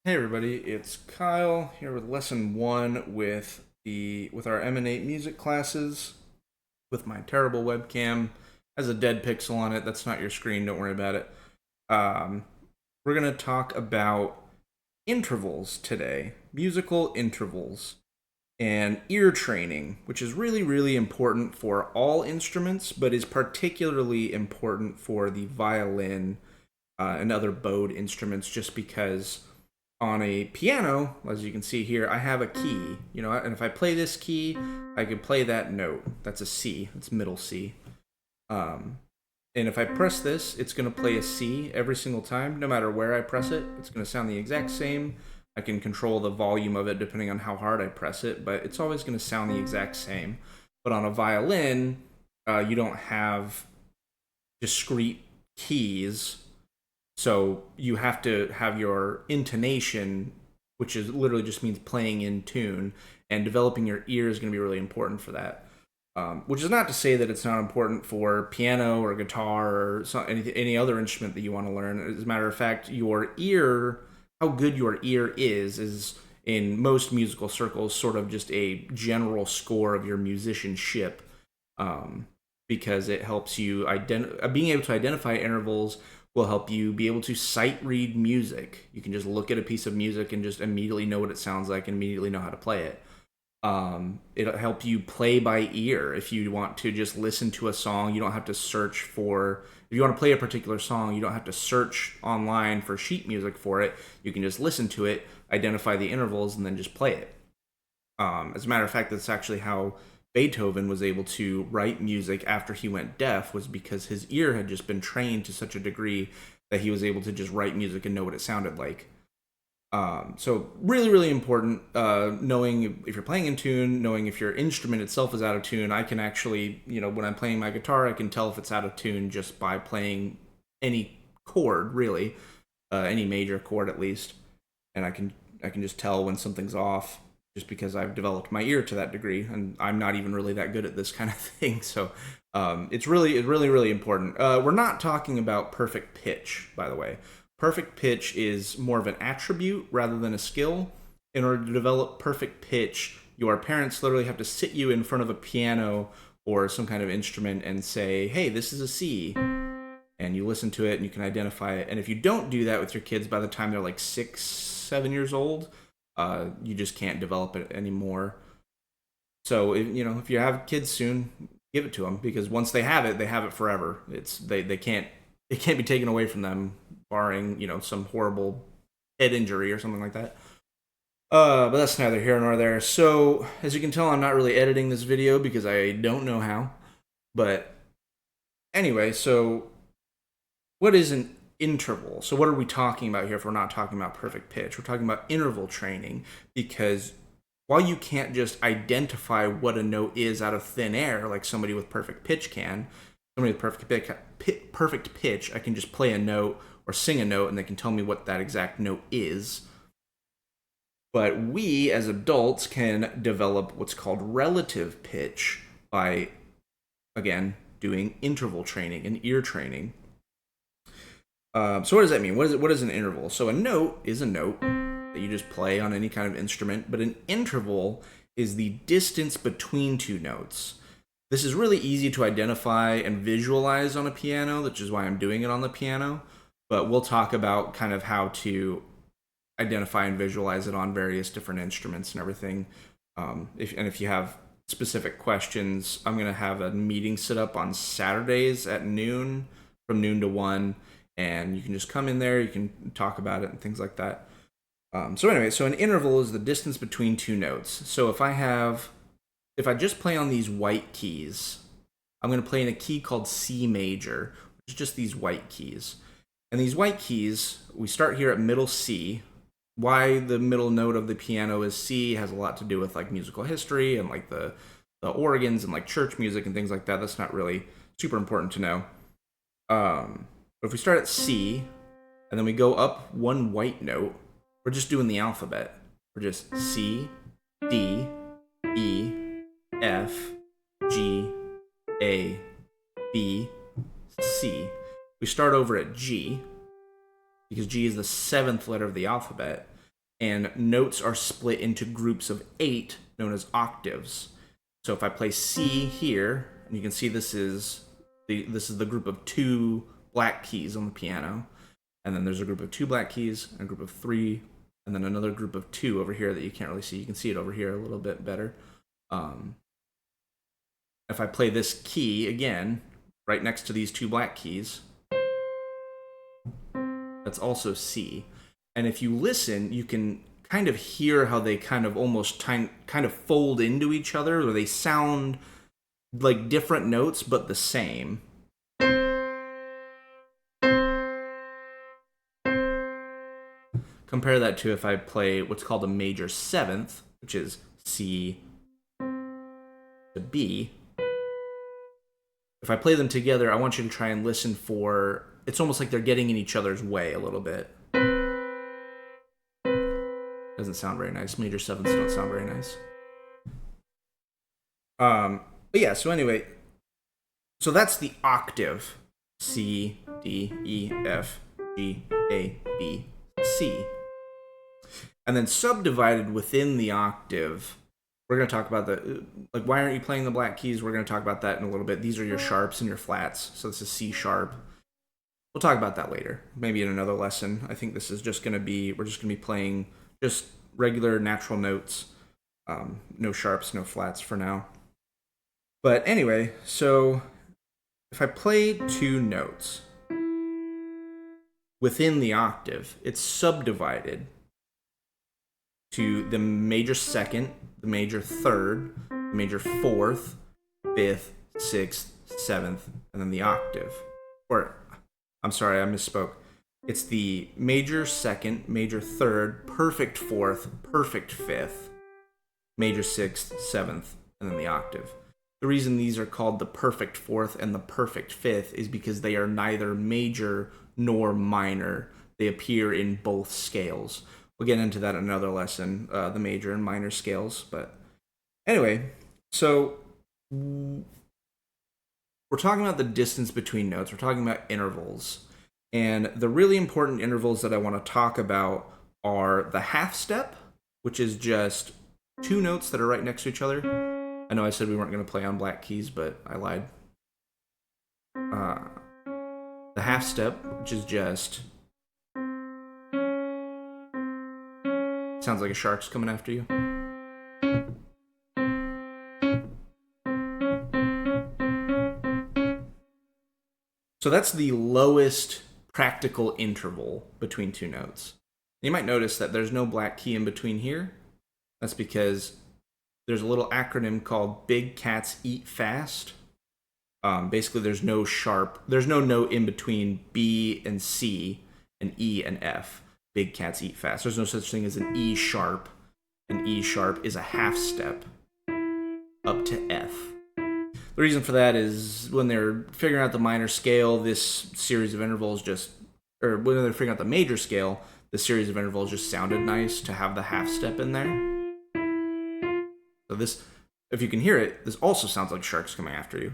Hey everybody, it's Kyle here with lesson one with our MN8 music classes with my terrible webcam. Has a dead pixel on it. That's not your screen. Don't worry about it. Um, we're gonna talk about intervals today, musical intervals, and ear training, which is really important for all instruments, but is particularly important for the violin and other bowed instruments, just because on a piano, as you can see here, I have a key, and if I play this key, I could play that note. That's a C. It's middle C. Um, and if I press this, it's going to play a C every single time, no matter where I press it. It's going to sound the exact same. I can control the volume of it depending on how hard I press it, but it's always going to sound the exact same. But on a violin, you don't have discrete keys, so you have to have your intonation, which is literally just means playing in tune, and developing your ear is going to be really important for that. Which is not to say that it's not important for piano or guitar or any other instrument that you want to learn. As a matter of fact, your ear, how good your ear is in most musical circles sort of just a general score of your musicianship, um, because it helps you being able to identify intervals will help you be able to sight read music. You can just look at a piece of music and just immediately know what it sounds like and immediately know how to play it. It'll help you play by ear. If you want to just listen to a song, you don't have to search for. If you want to play a particular song, you don't have to search online for sheet music for it. You can just listen to it, identify the intervals, and then just play it. As a matter of fact, that's actually how Beethoven was able to write music after he went deaf, was because his ear had just been trained to such a degree that he was able to just write music and know what it sounded like. So really important, knowing if you're playing in tune, knowing if your instrument itself is out of tune. I can actually, when I'm playing my guitar, I can tell if it's out of tune just by playing any chord, really, any major chord at least, and I can just tell when something's off, just because I've developed my ear to that degree, and I'm not even really that good at this kind of thing. So it's really important. We're not talking about perfect pitch, by the way. Perfect pitch is more of an attribute rather than a skill. In order to develop perfect pitch, your parents literally have to sit you in front of a piano or some kind of instrument and say, "Hey, this is a C," and you listen to it and you can identify it. And if you don't do that with your kids by the time they're like 6, 7 years old, you just can't develop it anymore. So if you have kids soon, give it to them, because once they have it forever. They can't, it can't be taken away from them, barring some horrible head injury or something like that. But that's neither here nor there. So as you can tell, I'm not really editing this video because I don't know how. But anyway, so what is an interval? So what are we talking about here if we're not talking about perfect pitch? We're talking about interval training, because while you can't just identify what a note is out of thin air like somebody with perfect pitch can, somebody with perfect pitch, I can just play a note or sing a note and they can tell me what that exact note is. But we as adults can develop what's called relative pitch by, again, doing interval training and ear training. So what does that mean? What is an interval? So a note is a note that you just play on any kind of instrument, but an interval is the distance between two notes. This is really easy to identify and visualize on a piano, which is why I'm doing it on the piano. But we'll talk about kind of how to identify and visualize it on various different instruments and everything. If you have specific questions, I'm going to have a meeting set up on Saturdays at noon, from noon to 1, and you can just come in there, you can talk about it and things like that. So anyway, so an interval is the distance between two notes. So if I just play on these white keys, I'm going to play in a key called C major, which is just these white keys. And these white keys, we start here at middle C. Why the middle note of the piano is C has a lot to do with like musical history and like the organs and like church music and things like that. That's not really super important to know. But if we start at C and then we go up one white note, we're just doing the alphabet. We're just C, D, E, F, G, A, B, C. We start over at G, because G is the seventh letter of the alphabet. and notes are split into groups of 8 known as octaves. So if I play C here, and you can see this is the group of 2 black keys on the piano, and then there's a group of 2 black keys, and a group of 3, and then another group of 2 over here that you can't really see. You can see it over here a little bit better. If I play this key again, right next to these 2 black keys, that's also C. And if you listen, you can kind of hear how they kind of almost kind of fold into each other, or they sound like different notes but the same. Compare that to if I play what's called a major 7th, which is C to B. If I play them together, I want you to try and listen for, it's almost like they're getting in each other's way a little bit. Doesn't sound very nice. Major 7ths don't sound very nice. But yeah, so anyway, so that's the octave. C, D, E, F, G, A, B, C. And then subdivided within the octave, we're going to talk about why aren't you playing the black keys? We're going to talk about that in a little bit. These are your sharps and your flats. So this is C sharp. We'll talk about that later, maybe in another lesson. I think this is just going to be, we're just going to be playing just regular natural notes. No sharps, no flats for now. But anyway, so if I play 2 notes within the octave, it's subdivided to the major 2nd, the major 3rd, the major 4th, 5th, 6th, 7th, and then the octave. Or, I'm sorry, I misspoke. It's the major 2nd, major 3rd, perfect 4th, perfect 5th, major 6th, 7th, and then the octave. The reason these are called the perfect 4th and the perfect 5th is because they are neither major nor minor. They appear in both scales. We'll get into that in another lesson, the major and minor scales. But anyway, so we're talking about the distance between notes. We're talking about intervals. And the really important intervals that I want to talk about are the half step, which is just 2 notes that are right next to each other. I know I said we weren't going to play on black keys, but I lied. The half step, which is just... sounds like a shark's coming after you. So that's the lowest practical interval between 2 notes. You might notice that there's no black key in between here. That's because there's a little acronym called Big Cats Eat Fast. Basically, there's no note in between B and C and E and F. Big cats eat fast. There's no such thing as an E sharp. An E sharp is a half step up to F. The reason for that is when they're figuring out the minor scale, this series of intervals when they're figuring out the major scale, the series of intervals just sounded nice to have the half step in there. So this, if you can hear it, this also sounds like sharks coming after you.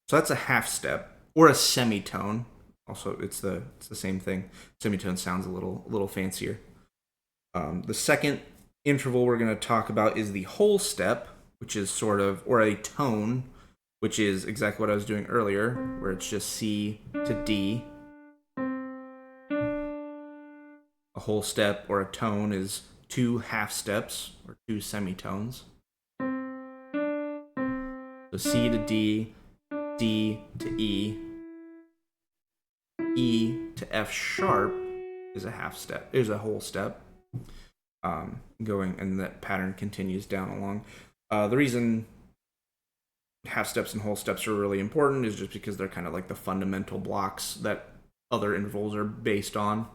So that's a half step or a semitone. Also, it's the same thing. Semitone sounds a little fancier. The second interval we're going to talk about is the whole step, which is sort of, or a tone, which is exactly what I was doing earlier, where it's just C to D. A whole step or a tone is 2 half steps or 2 semitones. So C to D, D to E, E to F sharp is a half step, is a whole step. Going, and that pattern continues down along. The reason half steps and whole steps are really important is just because they're kind of like the fundamental blocks that other intervals are based on.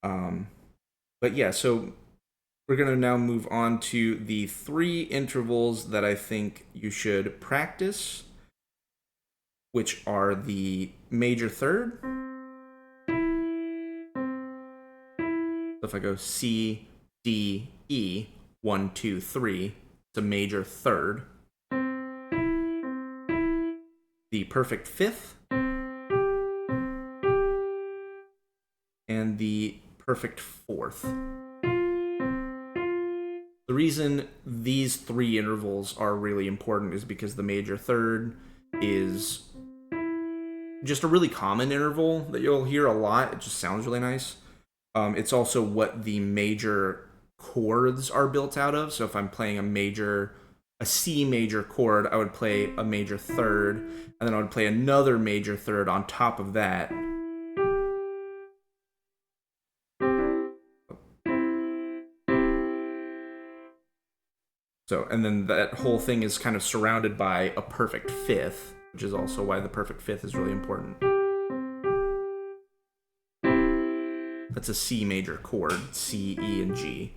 But yeah, so we're going to now move on to the 3 intervals that I think you should practice, which are the major 3rd. So if I go C, D, E, 1, 2, 3, it's a major 3rd. the perfect fifth, and the perfect fourth. The reason these three intervals are really important is because the major third is just a really common interval that you'll hear a lot. It just sounds really nice. It's also what the major chords are built out of. So if I'm playing a C major chord, I would play a major third, and then I would play another major third on top of that. So, and then that whole thing is kind of surrounded by a perfect fifth, which is also why the perfect fifth is really important. That's a C major chord, C, E, and G.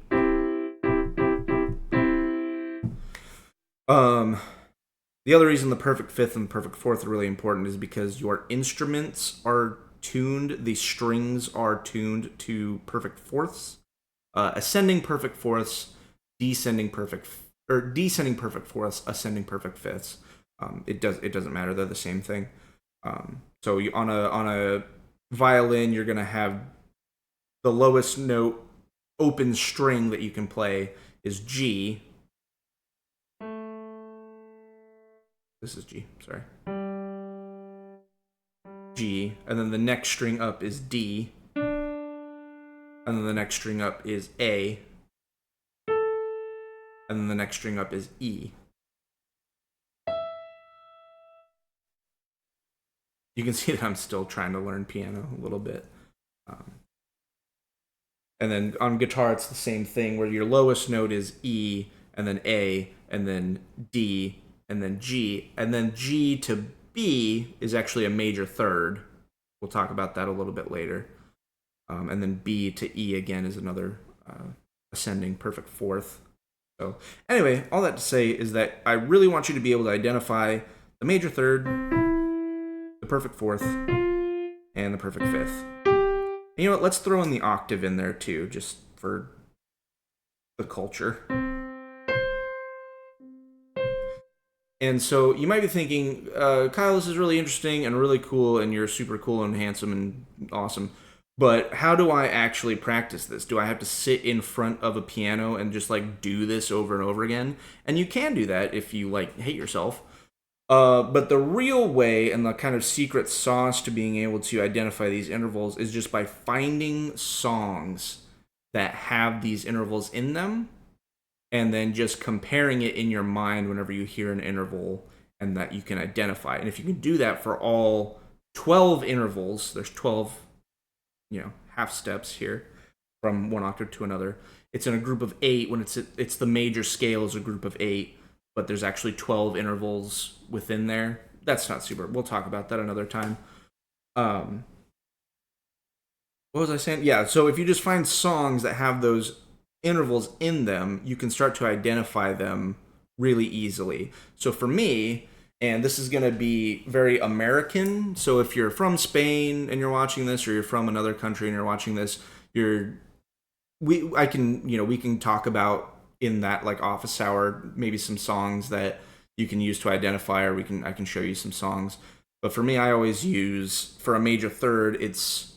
The other reason the perfect fifth and perfect fourth are really important is because your instruments are tuned, the strings are tuned to perfect fourths, ascending perfect fourths, descending perfect fourths, ascending perfect fifths. It doesn't matter; they're the same thing. So on a violin, you're gonna have the lowest note open string that you can play is G. This is G, sorry. G, and then the next string up is D, and then the next string up is A, and then the next string up is E. You can see that I'm still trying to learn piano a little bit. And then on guitar, it's the same thing, where your lowest note is E, and then A, and then D, and then G, and then G to B is actually a major third. We'll talk about that a little bit later. And then B to E again is another ascending perfect fourth. So anyway, all that to say is that I really want you to be able to identify the major third, the perfect fourth, and the perfect fifth. And you know what? Let's throw in the octave in there too, just for the culture. And so you might be thinking, Kyle, this is really interesting and really cool, and you're super cool and handsome and awesome. But how do I actually practice this? Do I have to sit in front of a piano and just like do this over and over again? And you can do that if you like hate yourself. But the real way and the kind of secret sauce to being able to identify these intervals is just by finding songs that have these intervals in them, and then just comparing it in your mind whenever you hear an interval and that you can identify. And if you can do that for all 12 intervals, there's 12, half steps here from one octave to another. It's in a group of 8 when it's the major scale is a group of 8, but there's actually 12 intervals within there. That's not super. We'll talk about that another time. What was I saying? Yeah, so if you just find songs that have those intervals in them, you can start to identify them really easily. So for me, and this is going to be very American, so if you're from Spain and you're watching this, or you're from another country and you're watching this, we can talk about in that like office hour maybe some songs that you can use to identify, or I can show you some songs. But for me, I always use, for a major third, it's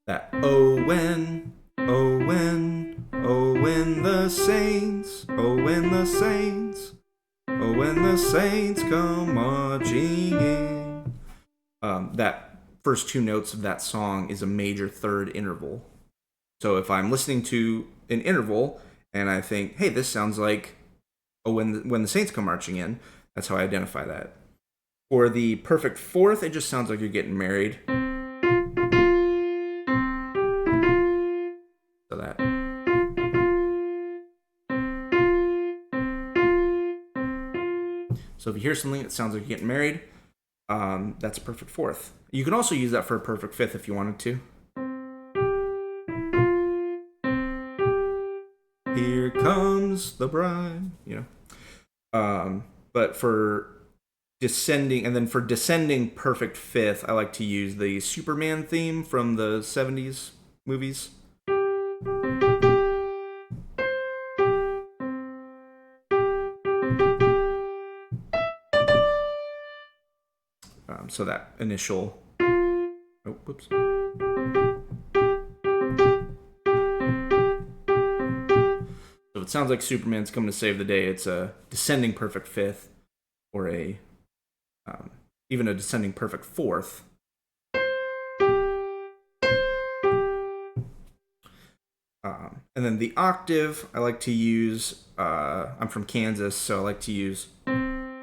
that oh when the saints, oh when the saints, oh when the saints come marching in. That first 2 notes of that song is a major third interval. So if I'm listening to an interval and I think, hey, this sounds like oh when the saints come marching in, that's how I identify that. For the perfect fourth, it just sounds like you're getting married. So that. So if you hear something that sounds like you're getting married, that's a perfect fourth. You can also use that for a perfect fifth if you wanted to. Here comes the bride, But for descending, and then for descending perfect fifth, I like to use the Superman theme from the 70s movies. So that initial, oh, whoops. So it sounds like Superman's coming to save the day. It's a descending perfect fifth, or a um, even a descending perfect fourth. And then the octave, I like to use. I'm from Kansas, so I like to use. And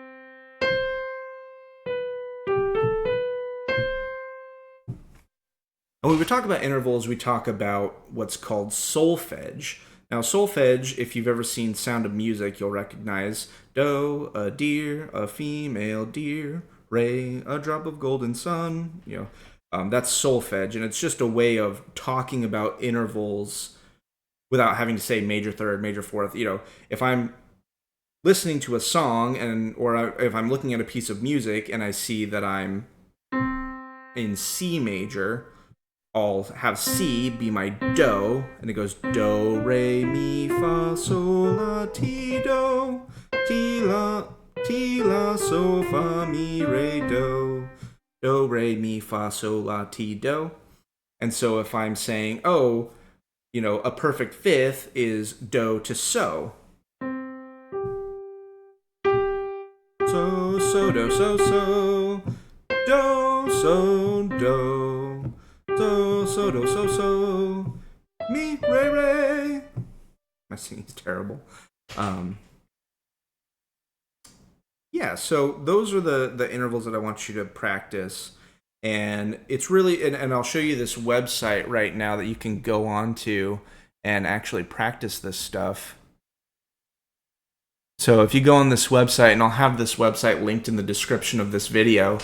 when we talk about intervals, we talk about what's called solfege. Now, solfege, if you've ever seen Sound of Music, you'll recognize do, a deer, a female deer, re, a drop of golden sun. That's solfege, and it's just a way of talking about intervals without having to say major third, major fourth. If I'm listening to a song if I'm looking at a piece of music and I see that I'm in C major, I'll have C be my do, and it goes do, re, mi, fa, sol, la, ti, do, ti, la, so, fa, mi, re, do, re, mi, fa, sol, la, ti, do. And so if I'm saying, a perfect fifth is do to so. So, do, so, do, so, do. So, do, so, mi, re. My singing's terrible. Yeah, so those are the intervals that I want you to practice. And it's really, and I'll show you this website right now that you can go on to and actually practice this stuff. So if you go on this website, and I'll have this website linked in the description of this video,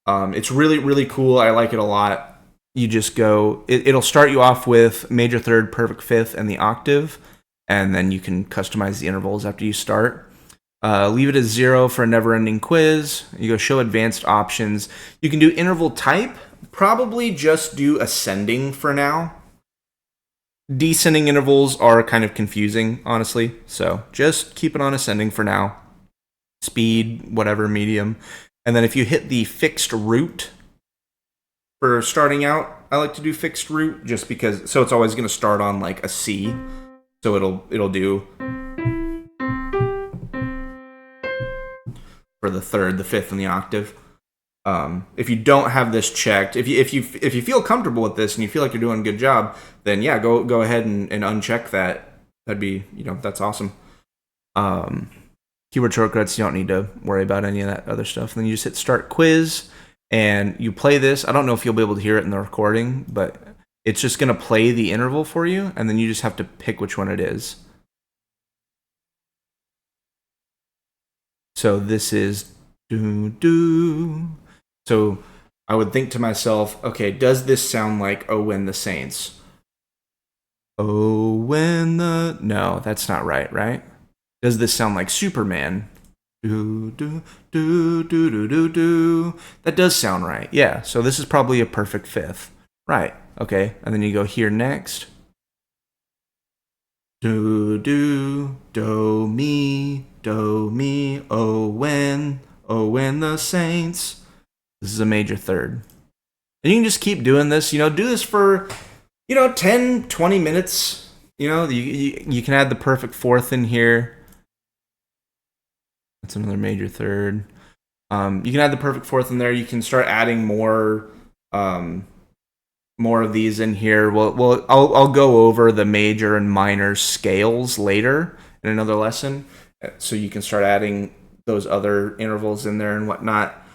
it's really, really cool. I like it a lot. You just go, it'll start you off with major third, perfect fifth, and the octave, and then you can customize the intervals after you start. Leave it as 0 for a never-ending quiz. You go show advanced options. You can do interval type. Probably just do ascending for now. Descending intervals are kind of confusing, honestly. So just keep it on ascending for now. Speed, whatever, medium. And then if you hit the fixed root for starting out, I like to do fixed root just because, so it's always going to start on like a C. So it'll do for the third, the fifth, and the octave. If you don't have this checked, if you feel comfortable with this and you feel like you're doing a good job, then yeah, go ahead and uncheck that. That'd be, that's awesome. Keyboard shortcuts, you don't need to worry about any of that other stuff. And then you just hit start quiz and you play this. I don't know if you'll be able to hear it in the recording, but it's just going to play the interval for you, and then you just have to pick which one it is. So this is do. So I would think to myself, okay, does this sound like Oh When the Saints? Oh when the... No, that's not right? Does this sound like Superman? Do. That does sound right. Yeah, so this is probably a perfect fifth. Right, okay. And then you go here next. Do, mi, oh when the saints. This is a major third. And you can just keep doing this, do this for, 10, 20 minutes. You can add the perfect fourth in here. That's another major third. You can add the perfect fourth in there. You can start adding more of these in here. I'll go over the major and minor scales later in another lesson, so you can start adding those other intervals in there and whatnot.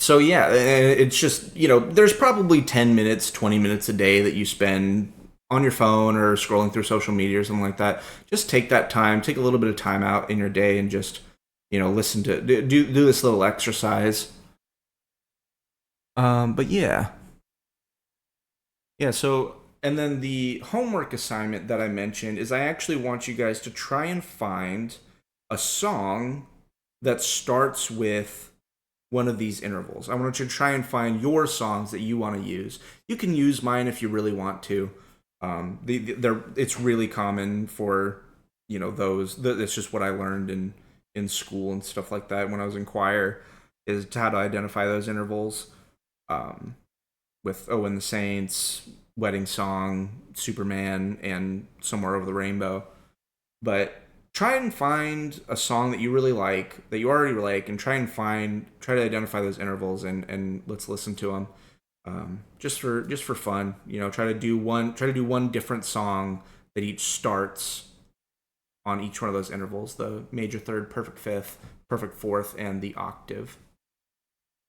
So yeah, it's just, there's probably 10 minutes, 20 minutes a day that you spend on your phone or scrolling through social media or something like that. Just take that time, take a little bit of time out in your day and just, listen to, do this little exercise. But yeah. So, and then the homework assignment that I mentioned is I actually want you guys to try and find a song that starts with one of these intervals. I want you to try and find your songs that you want to use. You can use mine if you really want to. It's really common for, those. It's just what I learned in school and stuff like that when I was in choir. is how to identify those intervals. Um, with Oh and the Saints, Wedding Song, Superman, and Somewhere Over the Rainbow. But try and find a song that you really like, that you already like, and try to identify those intervals, and let's listen to them. Just for fun, try to do one different song that each starts on each one of those intervals: the major third, perfect fifth, perfect fourth, and the octave.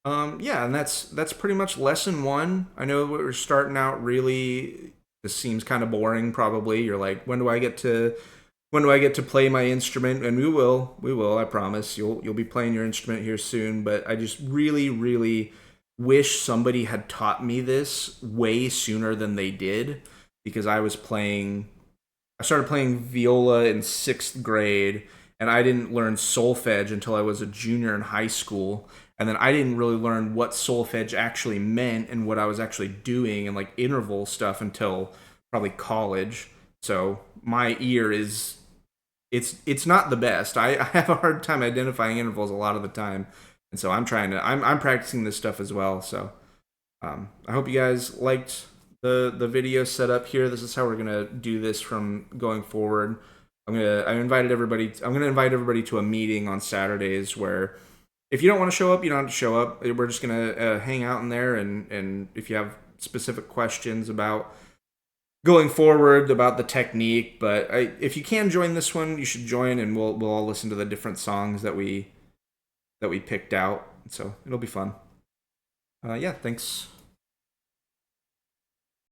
Yeah, and that's pretty much lesson one. I know we're starting out really. This seems kind of boring. Probably you're like, when do I get to play my instrument? And we will. I promise. You'll be playing your instrument here soon. But I just really wish somebody had taught me this way sooner than they did, because I started playing viola in sixth grade, and I didn't learn solfege until I was a junior in high school. And then I didn't really learn what solfege actually meant and what I was actually doing and like interval stuff until probably college. So my ear is it's not the best. I have a hard time identifying intervals a lot of the time, and so I'm practicing this stuff as well. So I hope you guys liked the video setup here. This is how we're gonna do this from going forward. I'm gonna invite everybody to a meeting on Saturdays where if you don't want to show up, you don't have to show up. We're just gonna hang out in there, and if you have specific questions about going forward about the technique, but if you can join this one, you should join, and we'll all listen to the different songs that we picked out. So it'll be fun. Yeah, thanks